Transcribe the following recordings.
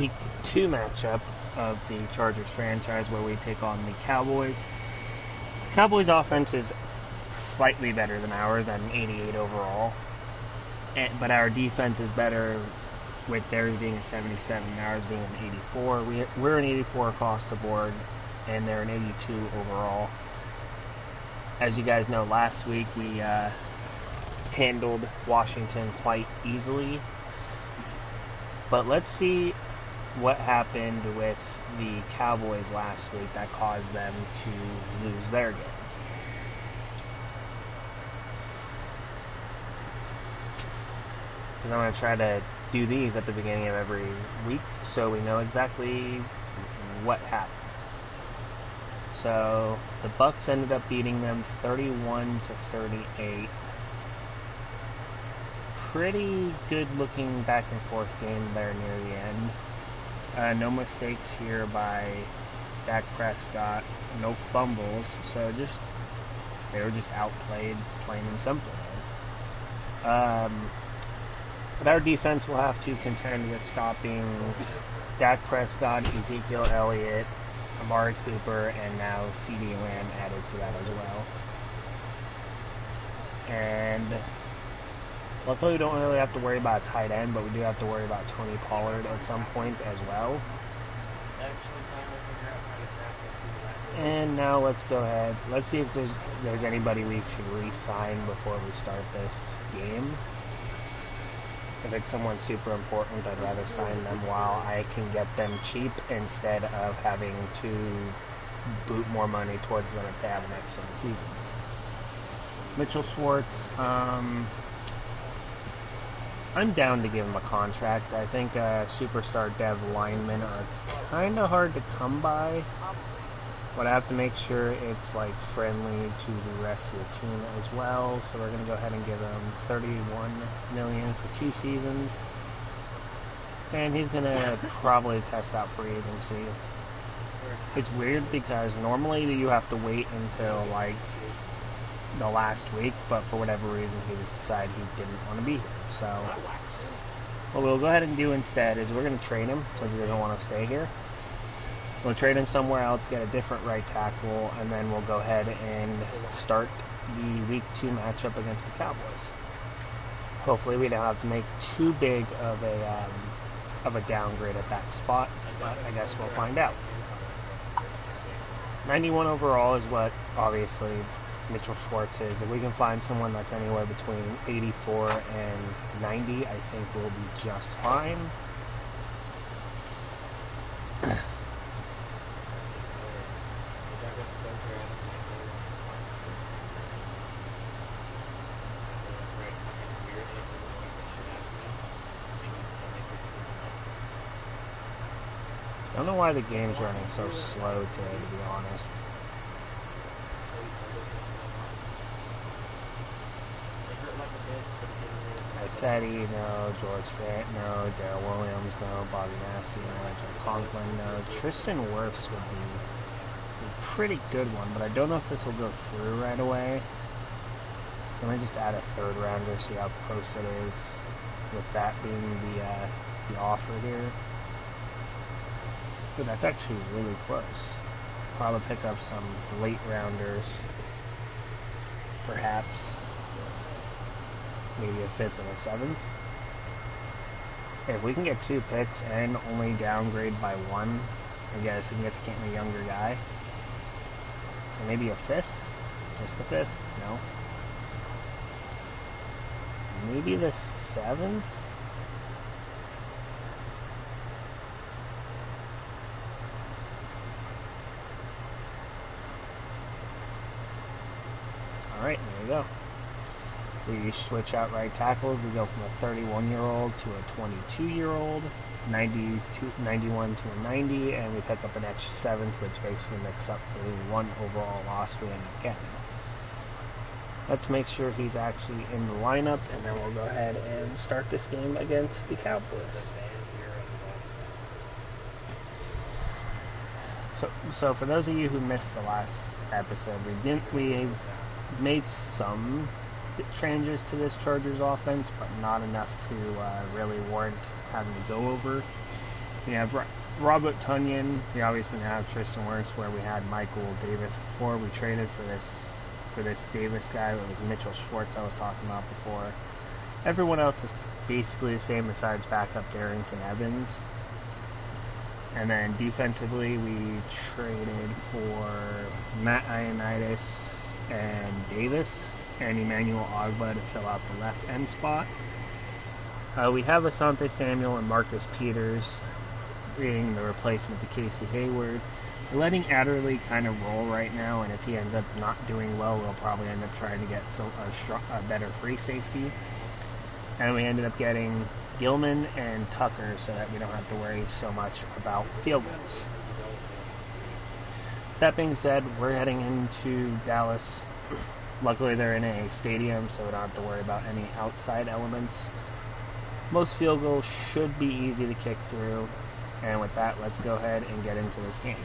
week 2 matchup of the Chargers franchise where we take on the Cowboys. Cowboys offense is slightly better than ours at an 88 overall, but our defense is better, with theirs being a 77 and ours being an 84. We're an 84 across the board, and they're an 82 overall. As you guys know, last week we handled Washington quite easily. But let's see what happened with the Cowboys last week that caused them to lose their game. Because I'm going to try to do these at the beginning of every week so we know exactly what happened. So the Bucs ended up beating them 31-38. Pretty good looking back and forth game there near the end. No mistakes here by Dak Prescott, no fumbles, so they were just outplayed, plain and simple. But our defense will have to contend with stopping Dak Prescott, Ezekiel Elliott, Amari Cooper, and now CD Lamb added to that as well. And luckily we don't really have to worry about a tight end, but we do have to worry about Tony Pollard at some point as well. And now let's go ahead. Let's see if there's anybody we should re-sign before we start this game. If it's someone super important, I'd rather sign them while I can get them cheap instead of having to boot more money towards them if they have an excellent season. Mitchell Schwartz, I'm down to give him a contract. I think superstar dev linemen are kind of hard to come by, but I have to make sure it's like friendly to the rest of the team as well. So we're going to go ahead and give him $31 million for 2 seasons, and he's going to probably test out free agency. It's weird because normally you have to wait until like the last week, but for whatever reason he just decided he didn't want to be here. So what we'll go ahead and do instead is we're going to trade him since he doesn't want to stay here. We'll trade him somewhere else, get a different right tackle, and then we'll go ahead and start the week 2 matchup against the Cowboys. Hopefully we don't have to make too big of a downgrade at that spot, but I guess we'll find out. 91 overall is what obviously Mitchell Schwartz is. If we can find someone that's anywhere between 84 and 90, I think we'll be just fine. I don't know why the game's running so slow today, to be honest. Teddy, no. George Fant, no. Darrell Williams, no. Bobby Massey, no. Joe Conklin, no. Tristan Wirfs would be a pretty good one, but I don't know if this will go through right away. Let me just add a 3rd rounder, see how close it is with that being the offer here. But that's actually really close. Probably pick up some late rounders, perhaps. Maybe a 5th and a 7th. If we can get 2 picks and only downgrade by 1 and get a significantly younger guy, or maybe a 5th, just the 5th, no. Maybe the 7th. Alright, there you go. We switch out right tackles. We go from a 31-year-old to a 22-year-old, 91 to a 90, and we pick up an extra 7th, which basically makes up for the 1 overall loss we end up getting. Let's make sure he's actually in the lineup, and then we'll go ahead and start this game against the Cowboys. So for those of you who missed the last episode, we made some changes to this Chargers offense, but not enough to really warrant having to go over We have Robert Tunyon. We obviously have Tristan Wirfs, where we had Michael Davis before. We traded for this Davis guy. It was Mitchell Schwartz I was talking about before. Everyone else is basically the same besides backup Darrington Evans. And then defensively, we traded for Matt Ioannidis and Davis and Emmanuel Ogba to fill out the left end spot. We have Asante Samuel and Marcus Peters being the replacement to Casey Hayward. We're letting Adderley kind of roll right now, and if he ends up not doing well, we'll probably end up trying to get a better free safety. And we ended up getting Gilman and Tucker so that we don't have to worry so much about field goals. That being said, we're heading into Dallas. Luckily, they're in a stadium, so we don't have to worry about any outside elements. Most field goals should be easy to kick through. And with that, let's go ahead and get into this game.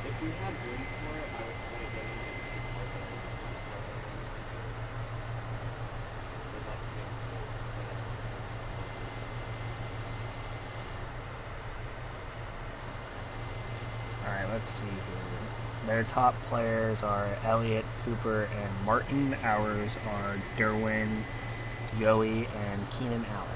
If we had room for it, I would want to get into it. Alright, let's see here. Their top players are Elliot, Cooper, and Martin. Ours are Derwin, Joey, and Keenan Allen.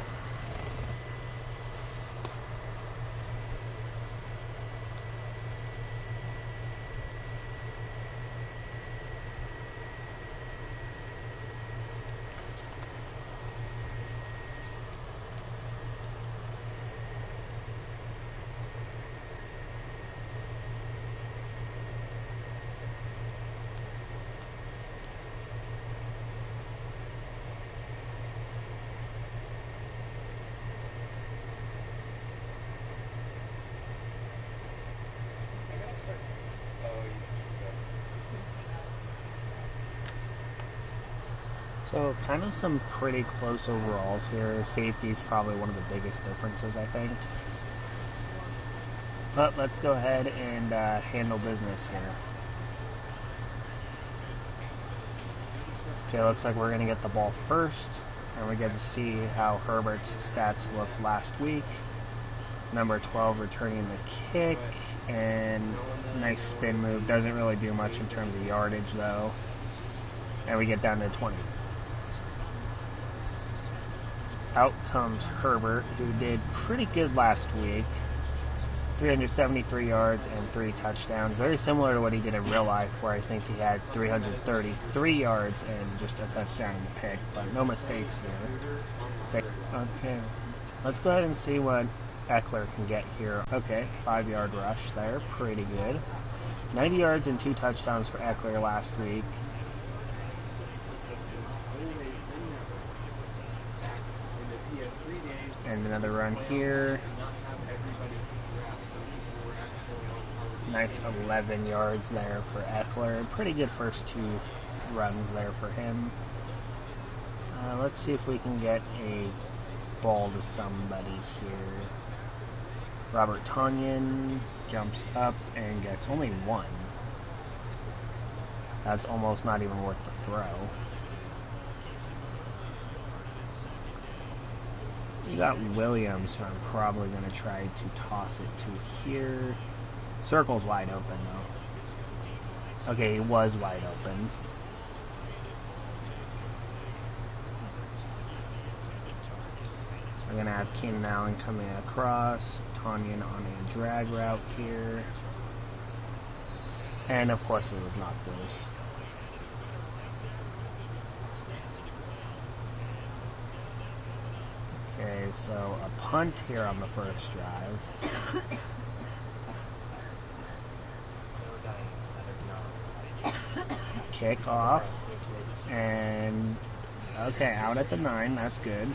So kind of some pretty close overalls here. Safety is probably one of the biggest differences, I think. But let's go ahead and handle business here. Okay, looks like we're going to get the ball first. And we get to see how Herbert's stats looked last week. Number 12 returning the kick. And nice spin move. Doesn't really do much in terms of yardage, though. And we get down to 20. Out comes Herbert, who did pretty good last week. 373 yards and 3 touchdowns. Very similar to what he did in real life, where I think he had 333 yards and just a touchdown in the pick, but no mistakes here. Okay, let's go ahead and see what Eckler can get here. Okay, 5-yard rush there, pretty good. 90 yards and 2 touchdowns for Eckler last week. And another run here. Nice 11 yards there for Eckler. Pretty good first 2 runs there for him. Let's see if we can get a ball to somebody here. Robert Tunyon jumps up and gets only 1. That's almost not even worth the throw. You got Williams, who I'm probably going to try to toss it to here. Circle's wide open, though. Okay, he was wide open. We're going to have Keenan Allen coming across. Tunyon on a drag route here. And, of course, it was not this. Okay, so a punt here on the first drive. Kick off. And, okay, out at the 9. That's good.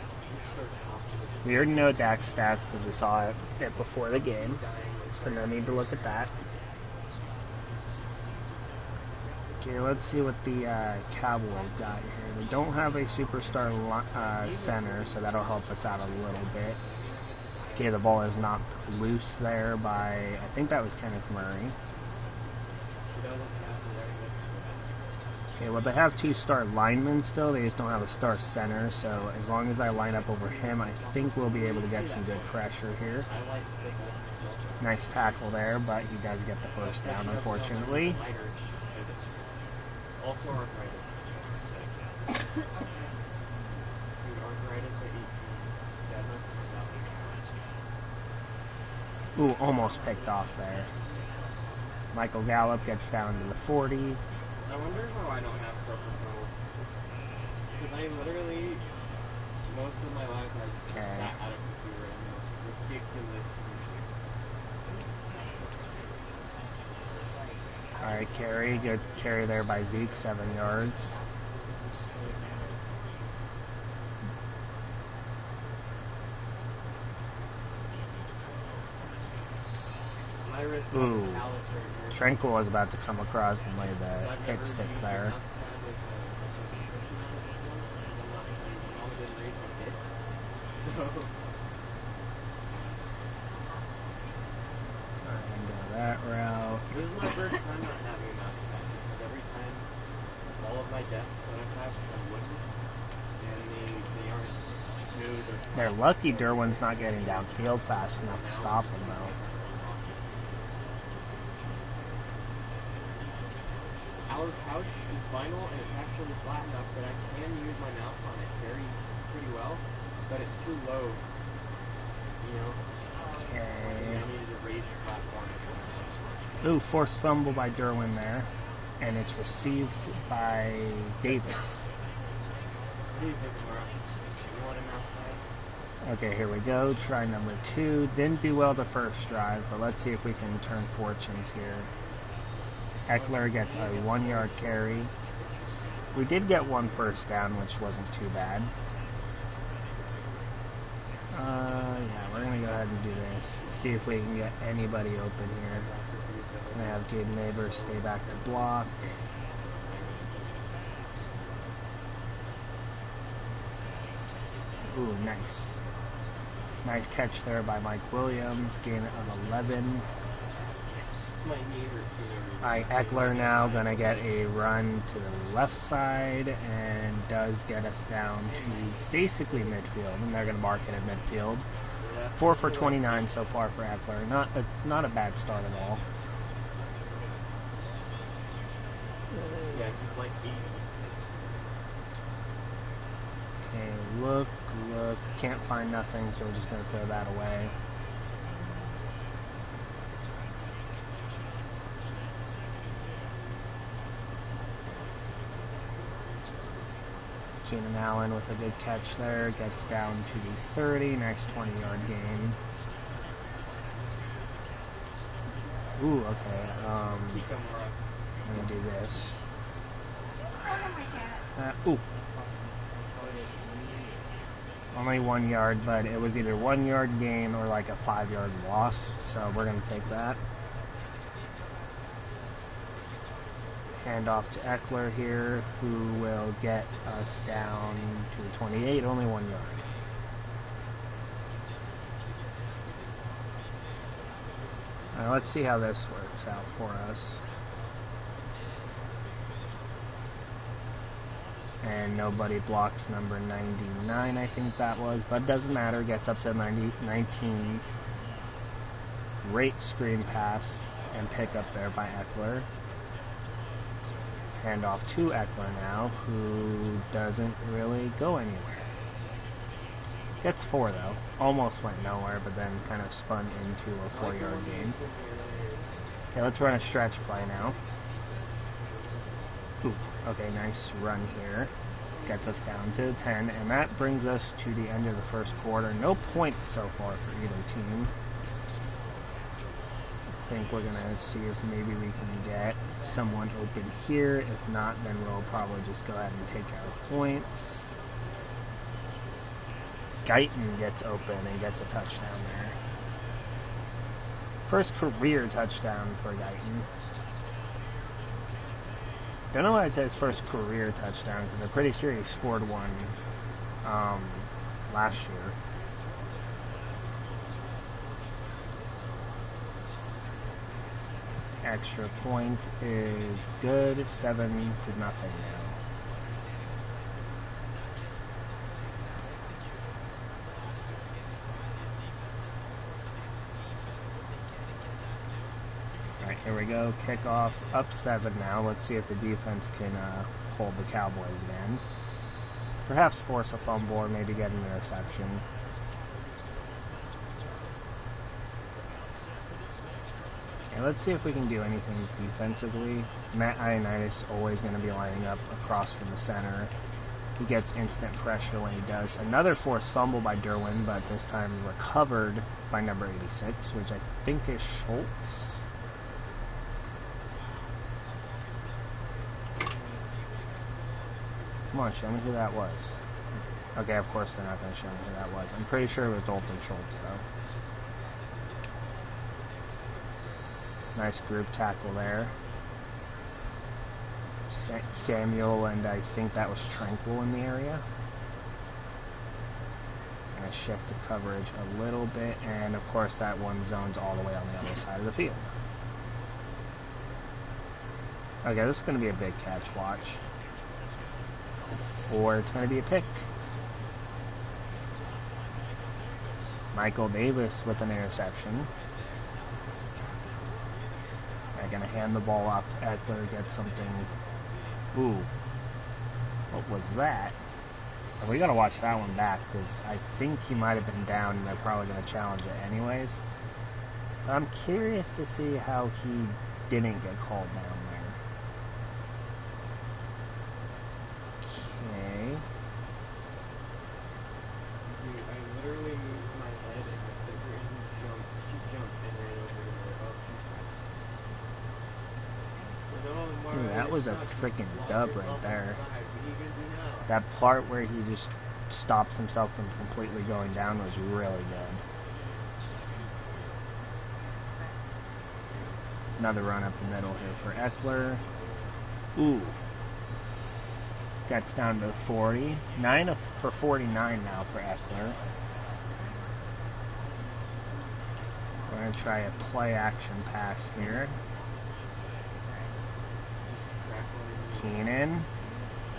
We already know Dak's stats because we saw it before the game. So no need to look at that. Okay, let's see what the Cowboys got here. They don't have a superstar center, so that'll help us out a little bit. Okay, the ball is knocked loose there by, I think that was Kenneth Murray. Okay, well they have 2-star linemen still, they just don't have a star center, so as long as I line up over him, I think we'll be able to get some good pressure here. Nice tackle there, but he does get the first down, unfortunately. Also arthritis. Dude, arthritis at 18. That must suck. Ooh, almost picked off there. Michael Gallup gets down to the 40. I wonder how I don't have carpal tunnel. Because I literally, most of my life, I've just sat at a computer in the most ridiculous conditions. Alright, carry. Good carry there by Zeke, 7 yards. My wrist Ooh. is callous right here. Tranquil was about to come across and lay the hit stick there. And go that route. This is my first time not having a mouse pad because every time all of my desks that I've had are wooden and they aren't smooth or flat. They're lucky Derwin's not getting downfield fast enough to stop him though. Our couch is vinyl and it's actually flat enough that I can use my mouse on it pretty well, but it's too low, you know? Okay. I needed a raised platform. Ooh, forced fumble by Derwin there. And it's received by Davis. What do you think, Laura? You want a mouse pad? Okay, here we go. Try number 2. Didn't do well the first drive, but let's see if we can turn fortunes here. Eckler gets a 1-yard carry. We did get 1 first down, which wasn't too bad. Yeah, we're going to go ahead and do this. See if we can get anybody open here. Gonna have Gabe Neighbors stay back to block. Ooh, nice. Nice catch there by Mike Williams. Gain of 11. Alright, Eckler now gonna get a run to the left side and does get us down to basically midfield, and they're gonna mark it at midfield. 4 for 29 so far for Eckler. Not a bad start at all. Yeah, he's like 80. Okay, look. Can't find nothing, so we're just gonna throw that away. Keenan Allen with a good catch there, gets down to the 30, nice 20-yard gain. Ooh, okay, I'm gonna do this. Ooh. Only 1 yard, but it was either 1 yard gain or like a 5-yard loss, so we're gonna take that. Hand off to Eckler here, who will get us down to the 28, only 1 yard. Alright, let's see how this works out for us. And nobody blocks number 99, I think that was, but it doesn't matter, gets up to 19. Great screen pass and pick up there by Eckler. Hand off to Eckler now, who doesn't really go anywhere. Gets 4 though. Almost went nowhere, but then kind of spun into a 4-yard gain. Okay, let's run a stretch play now. Ooh, okay, nice run here. Gets us down to 10, and that brings us to the end of the first quarter. No points so far for either team. I think we're gonna see if maybe we can get someone open here. If not, then we'll probably just go ahead and take our points. Guyton gets open and gets a touchdown there. First career touchdown for Guyton. Don't know why it says first career touchdown, because I'm pretty sure he scored one last year. extra point is good. 7-0 now. Alright, here we go. Kickoff up 7 now. Let's see if the defense can hold the Cowboys again. Perhaps force a fumble or maybe get an interception. Okay, let's see if we can do anything defensively. Matt Ioannidis is always going to be lining up across from the center. He gets instant pressure when he does. Another forced fumble by Derwin, but this time recovered by number 86, which I think is Schultz. Come on, show me who that was. Okay, of course they're not going to show me who that was. I'm pretty sure it was Dalton Schultz, though. Nice group tackle there. Samuel and I think that was Tranquil in the area. Gonna shift the coverage a little bit, and of course that one zone's all the way on the other side of the field. Okay, this is gonna be a big catch, watch. Or it's gonna be a pick. Michael Davis with an interception. They're gonna hand the ball off to Eckler, get something. Ooh, what was that? And we gotta watch that one back because I think he might have been down and they're probably gonna challenge it anyways. I'm curious to see how he didn't get called down there. Okay. Dude, I literally moved my head and the figure and jumped. She jumped and ran over to her. Ooh, that was a freaking dub right there. That part where he just stops himself from completely going down was really good. Another run up the middle here for Eckler. Ooh. Gets down to 40. 9 for 49 now for Eckler. We're going to try a play action pass here. Keenan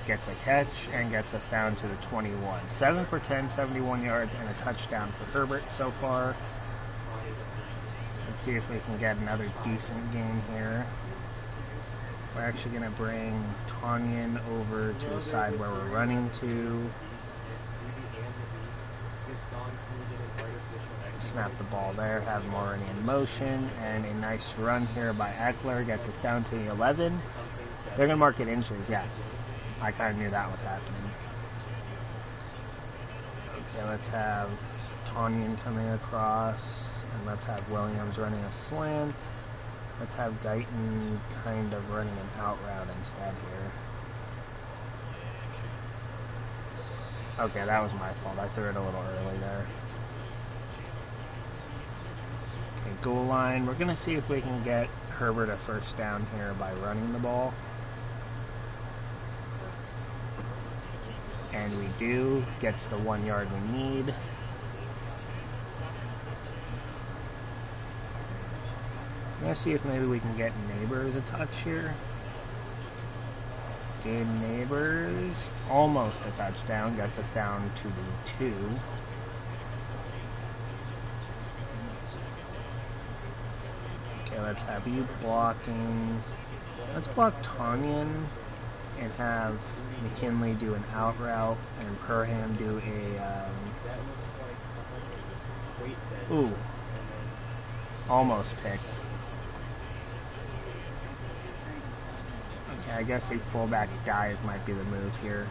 gets a catch and gets us down to the 21. 7 for 10, 71 yards, and a touchdown for Herbert so far. Let's see if we can get another decent game here. We're actually going to bring Tanyan over to the side where we're running to. Snap the ball there, have him already in motion, and a nice run here by Eckler gets us down to the 11. They're going to mark it inches, yeah. I kind of knew that was happening. Okay, let's have Tanyan coming across, and let's have Williams running a slant. Let's have Guyton kind of running an out route instead here. Okay, that was my fault. I threw it a little early there. Okay, goal line. We're going to see if we can get Herbert a first down here by running the ball. And we do. Gets the 1 yard we need. I'm going to see if maybe we can get Neighbors a touch here. Gabe Neighbors, almost a touchdown, gets us down to the 2. Okay, let's have you blocking. Let's block Tanyan and have McKinley do an out route and Perham do a ooh, almost picked. Okay, I guess a fullback dive might be the move here.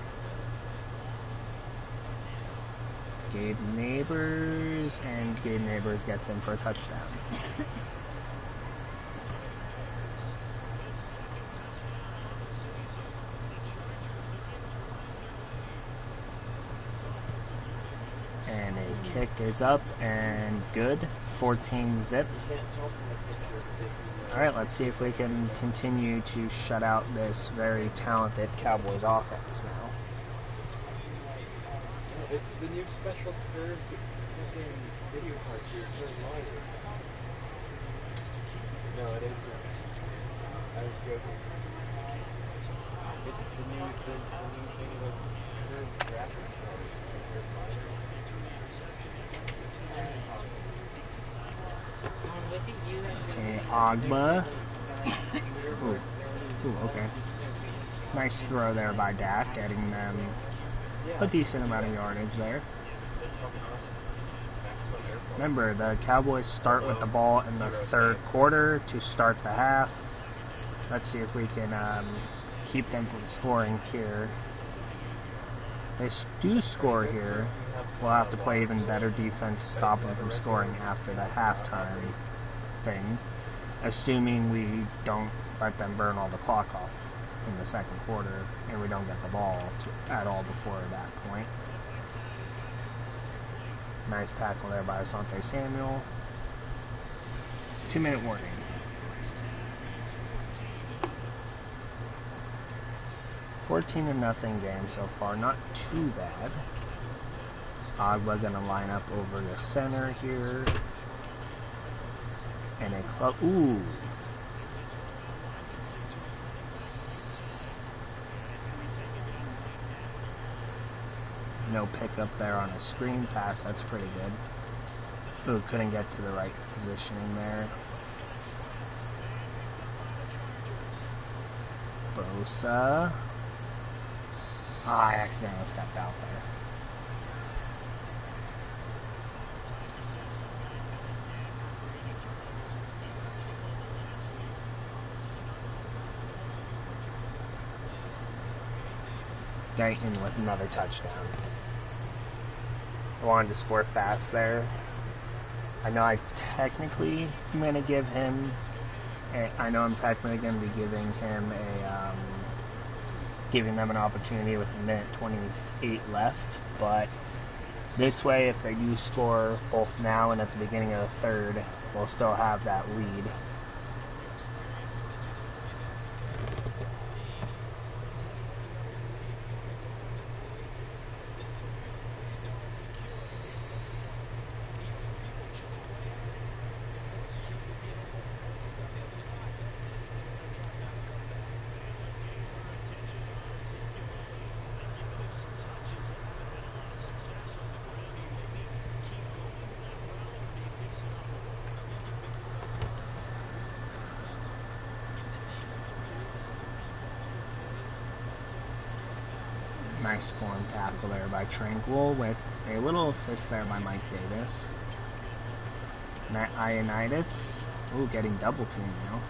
Gabe Neighbors, and Gabe Neighbors gets in for a touchdown. And a kick is up and good. 14 zip. Alright, let's see if we can continue to shut out this very talented Cowboys offense now. It's the new special curve fucking video card here. No, it isn't. It's the new thing about curved graphics cards. Look at you. Okay, Agba. Ooh, okay. Nice throw there by Dak, getting them a decent amount of yardage there. Remember, the Cowboys start with the ball in the third quarter to start the half. Let's see if we can keep them from scoring here. They do score here. We'll have to play even better defense to stop them from scoring after the halftime thing, assuming we don't let them burn all the clock off in the second quarter and we don't get the ball at all before that point. Nice tackle there by Asante Samuel. 2-minute warning. $14-0 game so far, not too bad. Agba gonna line up over the center here. And a ooh. No pickup there on a screen pass, that's pretty good. Ooh, couldn't get to the right positioning there. Bosa. I accidentally stepped out there. Dayton with another touchdown. I wanted to score fast there. I know I technically am going to give him I know I'm technically going to be giving him giving them an opportunity with 1:28 left, but this way, if they do score both now and at the beginning of the third, we'll still have that lead. Nice form tackle there by Tranquil with a little assist there by Mike Davis. Matt Ioannidis. Ooh, getting double teamed now.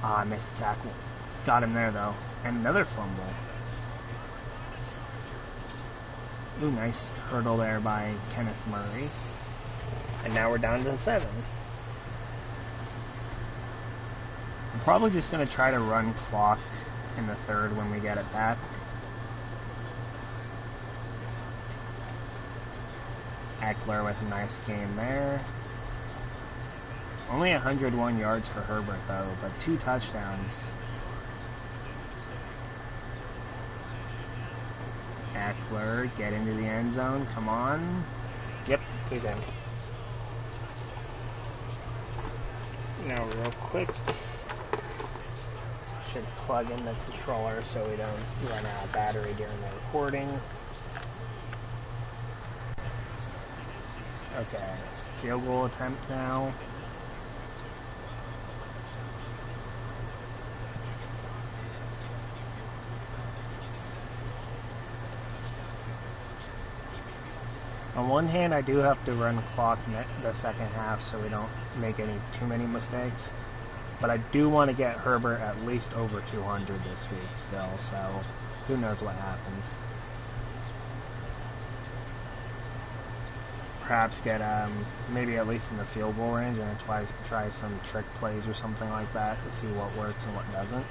Ah, missed the tackle. Got him there though. And another fumble. Ooh, nice hurdle there by Kenneth Murray. And now we're down to 7. I'm probably just going to try to run clock in the third when we get it back. Eckler with a nice game there. Only 101 yards for Herbert though, but 2 touchdowns. Eckler, get into the end zone, come on. Yep, he's in. Now real quick, should plug in the controller so we don't run out of battery during the recording. Okay, field goal attempt now. On one hand, I do have to run clock the second half so we don't make too many mistakes. But I do want to get Herbert at least over 200 this week still, so who knows what happens. Perhaps get maybe at least in the field goal range and try some trick plays or something like that to see what works and what doesn't.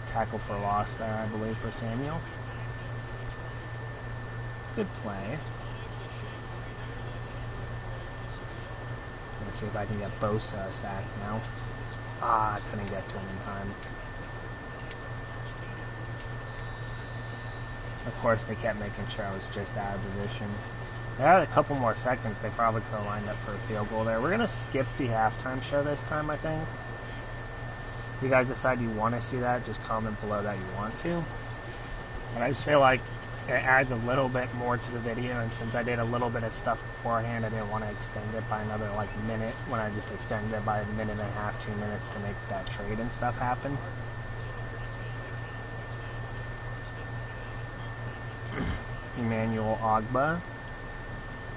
Tackle for loss there, I believe, for Samuel. Good play. Let's see if I can get Bosa sacked now. Ah, I couldn't get to him in time. Of course, they kept making sure I was just out of position. They had a couple more seconds. They probably could have lined up for a field goal there. We're going to skip the halftime show this time, I think. If you guys decide you want to see that, just comment below that you want to. But I just feel like it adds a little bit more to the video, and since I did a little bit of stuff beforehand, I didn't want to extend it by another minute when I just extended it by a minute and a half, 2 minutes to make that trade and stuff happen. Emmanuel Ogba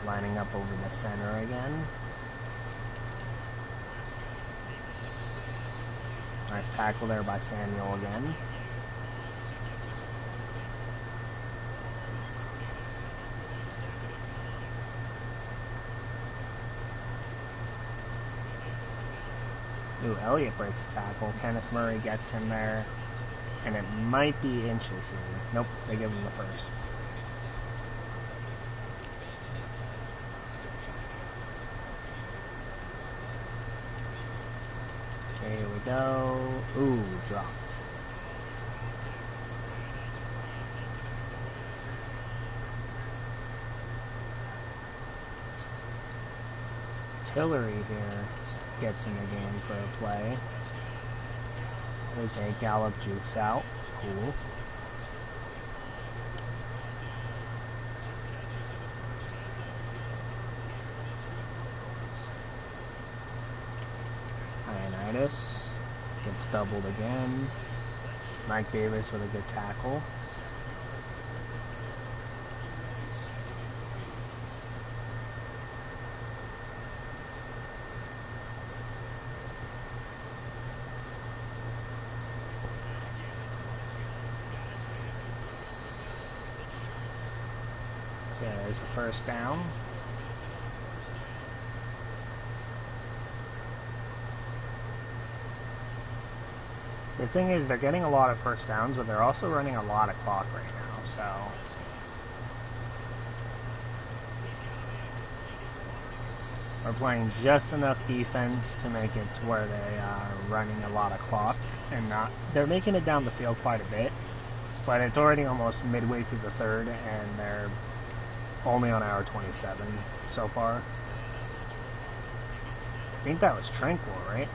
lining up over the center again. Nice tackle there by Samuel again. Ooh, Elliot breaks the tackle. Kenneth Murray gets him there. And it might be inches here. Nope, they give him the first. Okay, here we go. Ooh, dropped. Tillery here gets in the game for a play. Okay, Gallup jukes out. Cool. Ioannidis gets doubled again. Mike Davis with a good tackle. Okay, there's the first down. So the thing is, they're getting a lot of first downs, but they're also running a lot of clock right now, so... We're playing just enough defense to make it to where they are running a lot of clock, and not... They're making it down the field quite a bit, but it's already almost midway through the third, and they're only on hour 27 so far. I think that was Tranquil, right?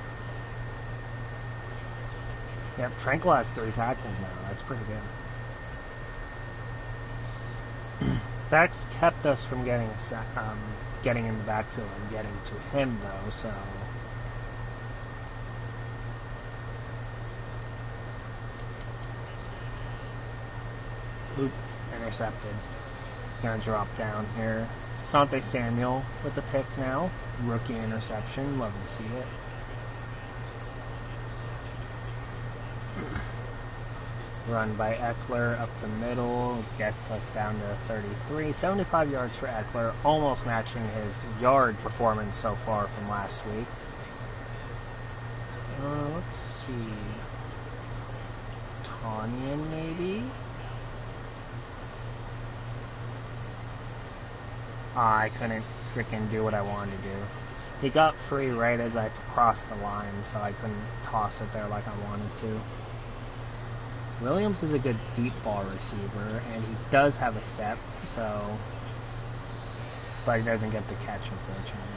Yep, Tranquil has 3 tackles now. That's pretty good. That's kept us from getting getting in the backfield and getting to him, though, so... Oop, intercepted. Gonna drop down here. Asante Samuel with the pick now. Rookie interception. Love to see it. Run by Eckler up the middle. Gets us down to 33. 75 yards for Eckler. Almost matching his yard performance so far from last week. Let's see. Tanyan, maybe? I couldn't freaking do what I wanted to do. He got free right as I crossed the line, so I couldn't toss it there like I wanted to. Williams is a good deep ball receiver, and he does have a step, so... But he doesn't get the catch, unfortunately.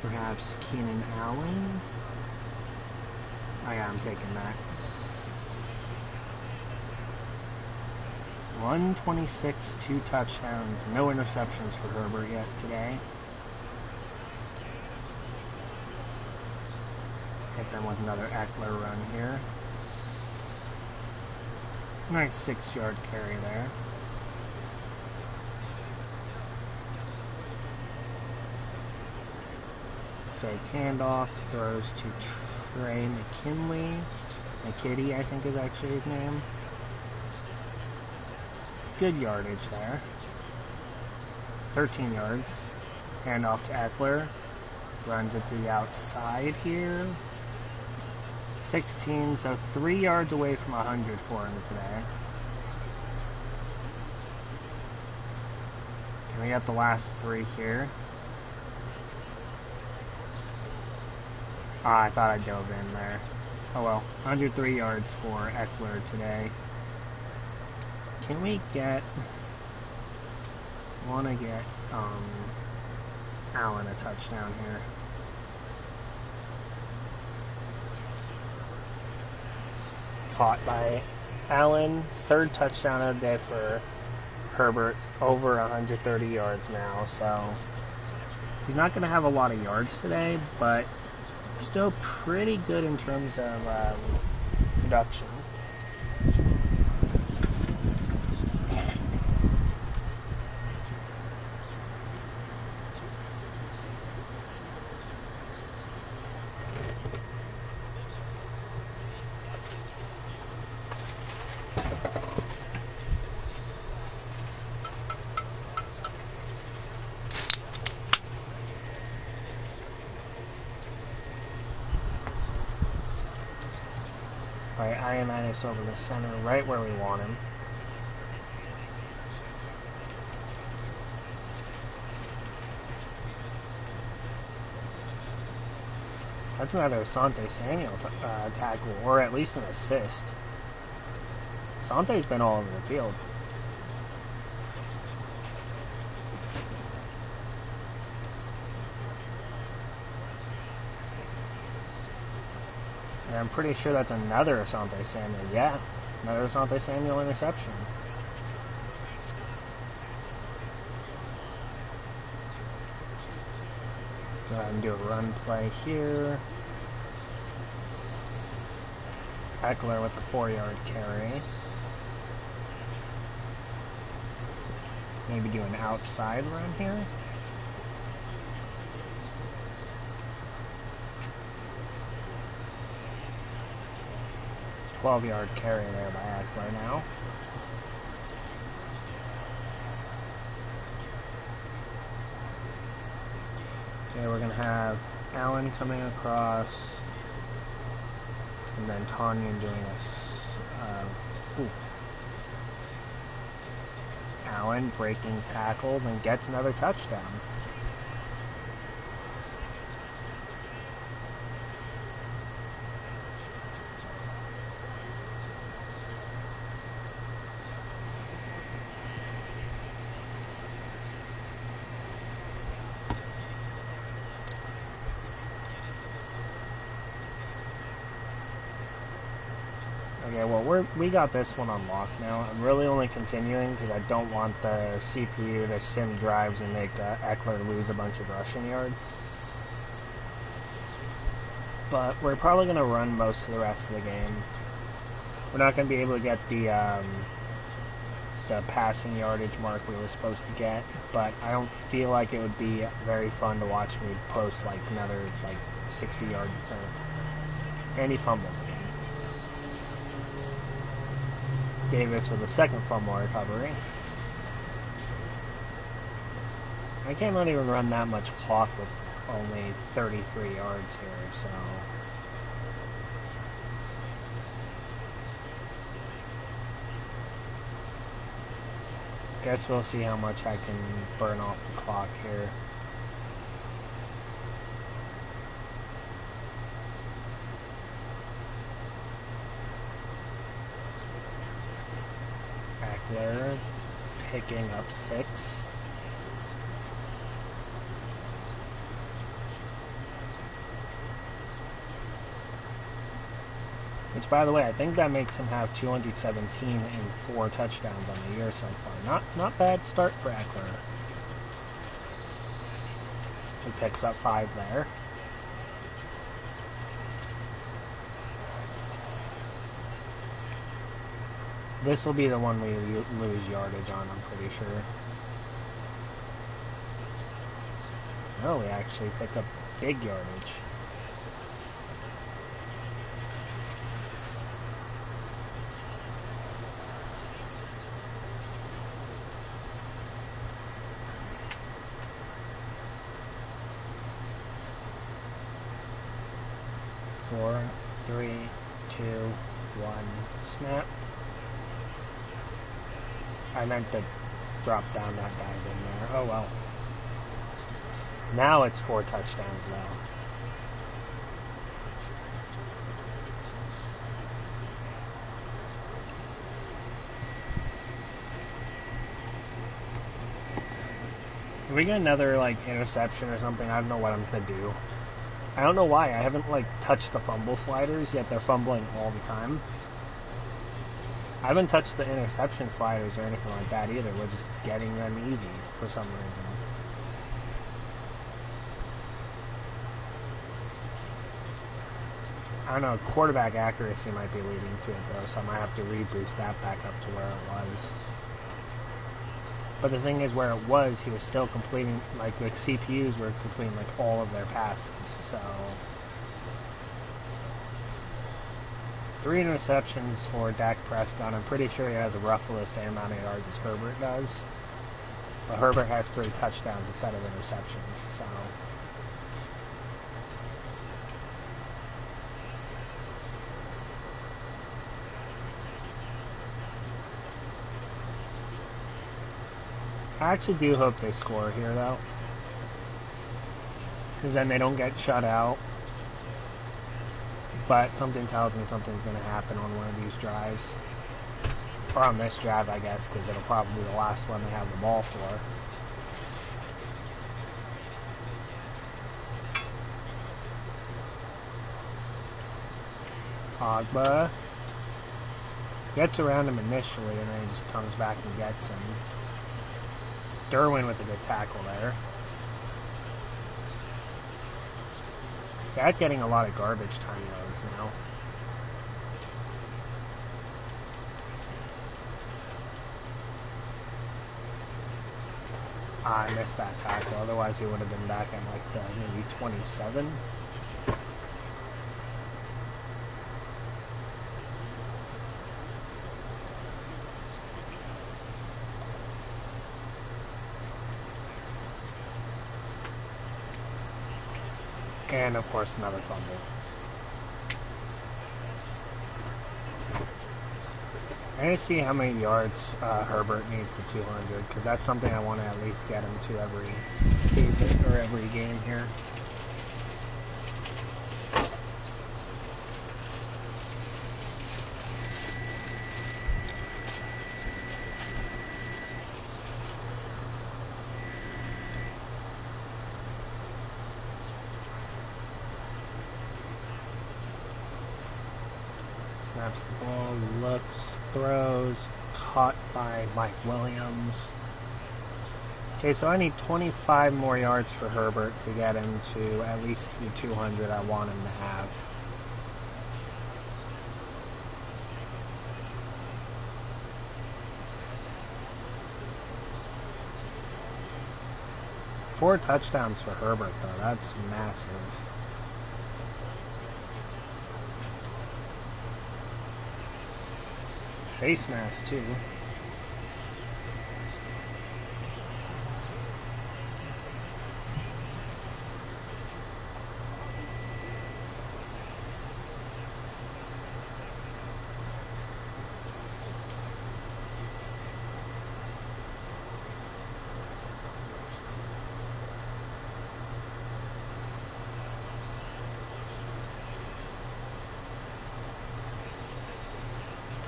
Perhaps Keenan Allen? Oh yeah, I'm taking that. 126, 2 touchdowns, no interceptions for Herbert yet today. Hit them with another Eckler run here. Nice 6-yard carry there. Fake handoff, throws to Trey McKitty, I think is actually his name. Good yardage there. 13 yards. Handoff to Eckler. Runs it to the outside here. 16, so 3 yards away from 100 for him today. And we got the last 3 here. I thought I dove in there. Oh well, 103 yards for Eckler today. Can we get... want to get Allen a touchdown here. Caught by Allen. Third touchdown of the day for Herbert. Over 130 yards now, so he's not going to have a lot of yards today, but still pretty good in terms of production. Alright, Ioannidis over the center, right where we want him. That's another Asante Samuel tackle, or at least an assist. Asante's been all over the field. And I'm pretty sure that's another Asante Samuel. Yeah, another Asante Samuel interception. Go ahead and do a run play here. Eckler with the 4-yard carry. Maybe do an outside run here. Yard carry there by Eckler now. Okay, we're going to have Allen coming across, and then Tanyan doing a... Allen breaking tackles and gets another touchdown. Okay, well, we got this one unlocked now. I'm really only continuing because I don't want the CPU to sim drives and make Eckler lose a bunch of rushing yards. But we're probably going to run most of the rest of the game. We're not going to be able to get the passing yardage mark we were supposed to get, but I don't feel like it would be very fun to watch me post like another 60 yard and he fumbles again. Davis with a second fumble recovery. I can't even run that much clock with only 33 yards here, so... Guess we'll see how much I can burn off the clock here. Eckler picking up 6. Which, by the way, I think that makes him have 217 and 4 touchdowns on the year so far. Not bad start for Eckler. He picks up 5 there. This will be the one we lose yardage on, I'm pretty sure. No, we actually pick up big yardage. Four, 3, 2, 1, snap. I meant to drop down that dive in there. Oh well. Now it's 4 touchdowns though. If we get another, like, interception or something, I don't know what I'm going to do. I don't know why. I haven't, like, touched the fumble sliders, yet they're fumbling all the time. I haven't touched the interception sliders or anything like that either. We're just getting them easy for some reason. I don't know, quarterback accuracy might be leading to it though, so I might have to reboost that back up to where it was. But the thing is, where it was, he was still completing, like, the CPUs were completing, like, all of their passes, so... 3 interceptions for Dak Prescott. I'm pretty sure he has roughly the same amount of yards as Herbert does. But Herbert has 3 touchdowns instead of interceptions, so... I actually do hope they score here, though. Because then they don't get shut out. But something tells me something's going to happen on one of these drives. Or on this drive, I guess, because it'll probably be the last one they have the ball for. Pogba gets around him initially, and then he just comes back and gets him. Derwin with a good tackle there. That's getting a lot of garbage time lows now. I missed that tackle, otherwise he would have been back at like the maybe 27. And of course another fumble. I need to see how many yards Herbert needs to 200, because that's something I want to at least get him to every season or every game here. Snaps the ball, looks, throws, caught by Mike Williams. Okay, so I need 25 more yards for Herbert to get him to at least the 200 I want him to have. Four touchdowns for Herbert, though. That's massive. Face mask, too.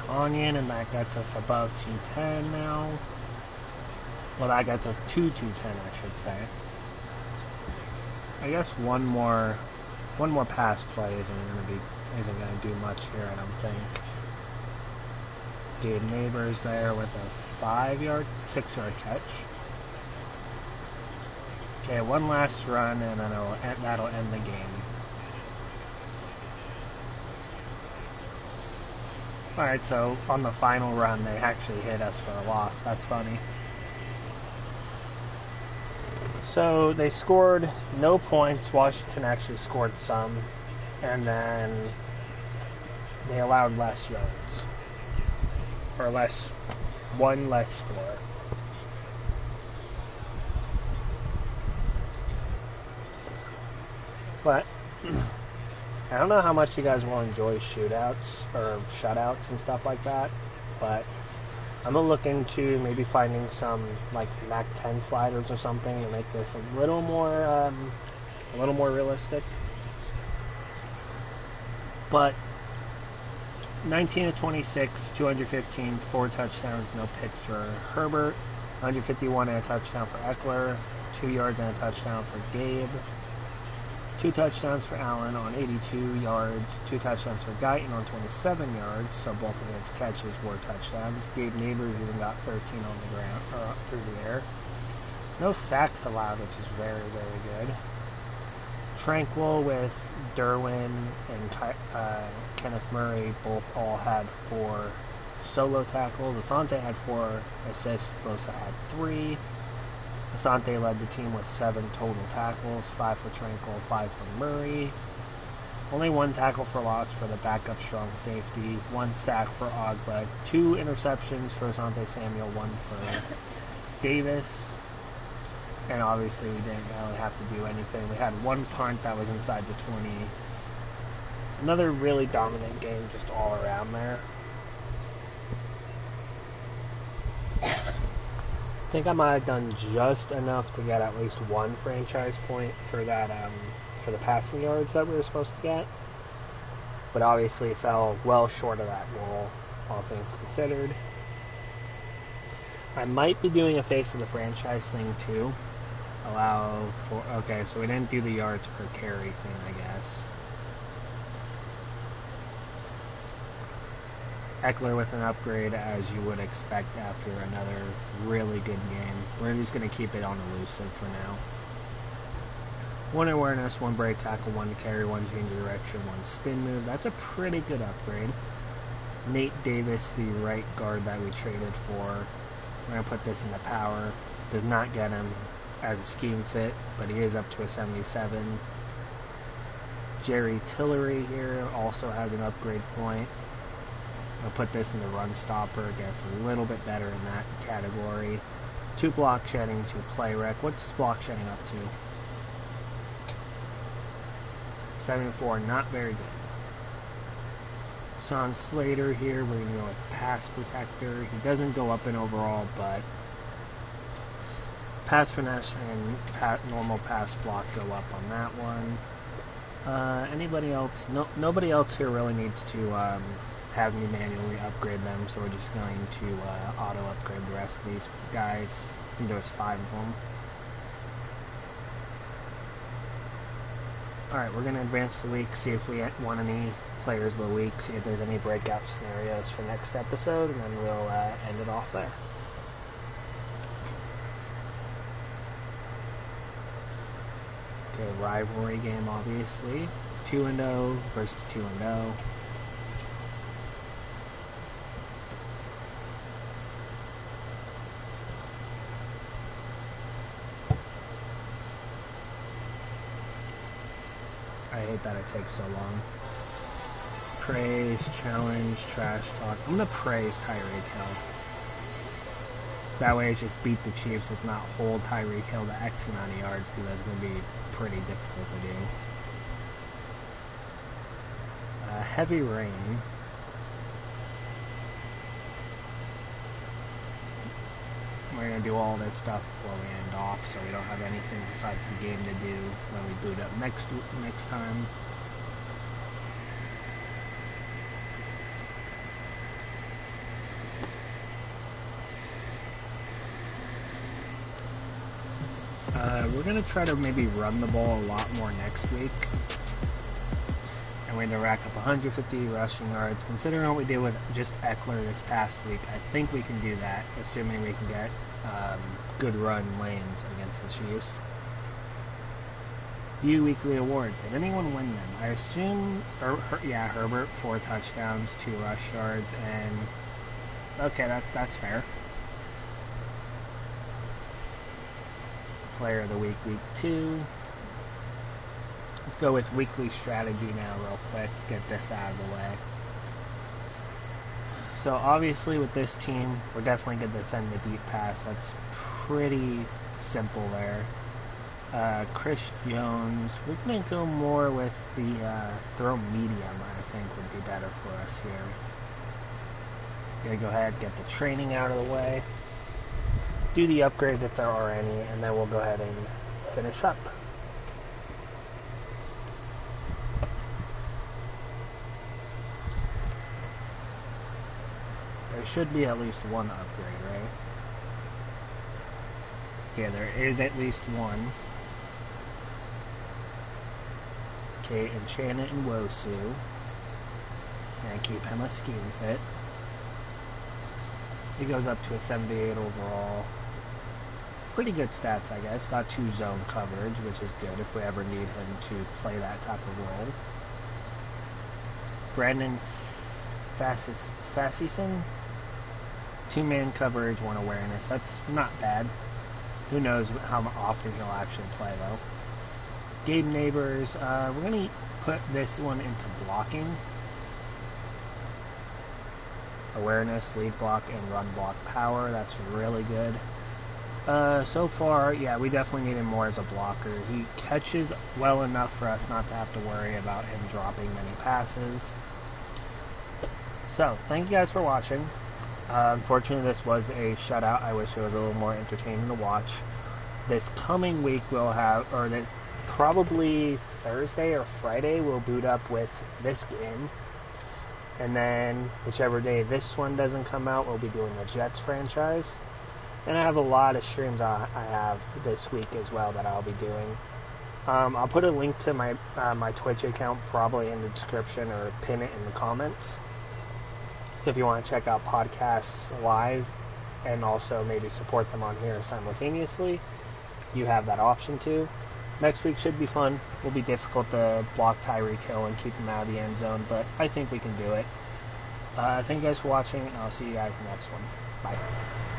Onion, and that gets us above 210 now. Well, that gets us to 210, I should say. I guess one more pass play isn't gonna do much here, I don't think. Dude, Neighbors there with a 6-yard catch. Okay, one last run, and then that'll end the game. Alright, so on the final run, they actually hit us for a loss. That's funny. So they scored no points. Washington actually scored some. And then they allowed less yards. Or one less score. But I don't know how much you guys will enjoy shootouts or shutouts and stuff like that, but I'm gonna look into maybe finding some like Mac 10 sliders or something to make this a little more realistic. But 19 of 26, 215, 4 touchdowns, no picks for Herbert, 151 and a touchdown for Eckler, 2 yards and a touchdown for Gabe. 2 touchdowns for Allen on 82 yards. 2 touchdowns for Guyton on 27 yards. So both of his catches were touchdowns. Gabe Neighbors even got 13 on the ground or through the air. No sacks allowed, which is very, very good. Tranquil with Derwin and Kenneth Murray both all had 4 solo tackles. Asante had 4 assists. Bosa had 3. Asante led the team with 7 total tackles, 5 for Tranquil, 5 for Murray. Only 1 tackle for loss for the backup strong safety, 1 sack for Ogba, 2 interceptions for Asante Samuel, 1 for Davis. And obviously we didn't really have to do anything. We had 1 punt that was inside the 20. Another really dominant game just all around there. I think I might have done just enough to get at least 1 franchise point for that for the passing yards that we were supposed to get, but obviously fell well short of that goal, all things considered. I might be doing a face of the franchise thing too. Allow for okay, so we didn't do the yards per carry thing, I guess. Eckler with an upgrade, as you would expect after another really good game. We're just going to keep it on elusive for now. 1 awareness, 1 break tackle, 1 carry, 1 change of direction, 1 spin move. That's a pretty good upgrade. Nate Davis, the right guard that we traded for. We're going to put this into power. Does not get him as a scheme fit, but he is up to a 77. Jerry Tillery here also has an upgrade point. I'll put this in the run stopper, gets a little bit better in that category. 2 block shedding, 2 play rec. What's block shedding up to? 74, not very good. Sean Slater here, we're going to go with pass protector. He doesn't go up in overall, but pass finesse and normal pass block go up on that one. Anybody else? No, nobody else here really needs to have me manually upgrade them, so we're just going to auto upgrade the rest of these guys. I think there was 5 of them. Alright, we're going to advance the week, see if we want any players of the week, see if there's any breakout scenarios for next episode, and then we'll end it off there. Okay, rivalry game, obviously. 2-0 versus 2-0. I hate that it takes so long. Praise, challenge, trash talk. I'm gonna praise Tyreek Hill. That way it's just beat the Chiefs. It's not hold Tyreek Hill to X amount of yards, because that's gonna be pretty difficult to do. Heavy rain. We're going to do all this stuff before we end off, so we don't have anything besides the game to do when we boot up next time. We're going to try to maybe run the ball a lot more next week. And we're going to rack up 150 rushing yards. Considering what we did with just Eckler this past week, I think we can do that, assuming we can get good run lanes against the Chiefs. View weekly awards. Did anyone win them? I assume, Herbert, 4 touchdowns, 2 rush yards, and okay, that's fair. Player of the week, week 2. Let's go with weekly strategy now real quick, get this out of the way. So obviously with this team, we're definitely going to defend the deep pass. That's pretty simple there. Chris Jones, we're going to go more with the throw medium, I think would be better for us here. Going to go ahead and get the training out of the way. Do the upgrades if there are any, and then we'll go ahead and finish up. There should be at least one upgrade, right? Yeah, there is at least one. Okay, enchant it in Wosu. And keep him a scheme fit. He goes up to a 78 overall. Pretty good stats, I guess. Got 2 zone coverage, which is good if we ever need him to play that type of role. Brandon Fassison, 2-man coverage, 1 awareness. That's not bad. Who knows how often he'll actually play, though. Gabe Neighbors, we're going to put this one into blocking. Awareness, lead block, and run block power. That's really good. So far, yeah, we definitely need him more as a blocker. He catches well enough for us not to have to worry about him dropping many passes. So, thank you guys for watching. Unfortunately, this was a shutout. I wish it was a little more entertaining to watch. This coming week we'll have, probably Thursday or Friday, we'll boot up with this game. And then, whichever day this one doesn't come out, we'll be doing the Jets franchise. And I have a lot of streams I have this week as well that I'll be doing. I'll put a link to my my Twitch account probably in the description or pin it in the comments. So if you want to check out podcasts live and also maybe support them on here simultaneously, you have that option too. Next week should be fun. It will be difficult to block Tyreek Hill and keep him out of the end zone, but I think we can do it. Thank you guys for watching, and I'll see you guys in the next one. Bye.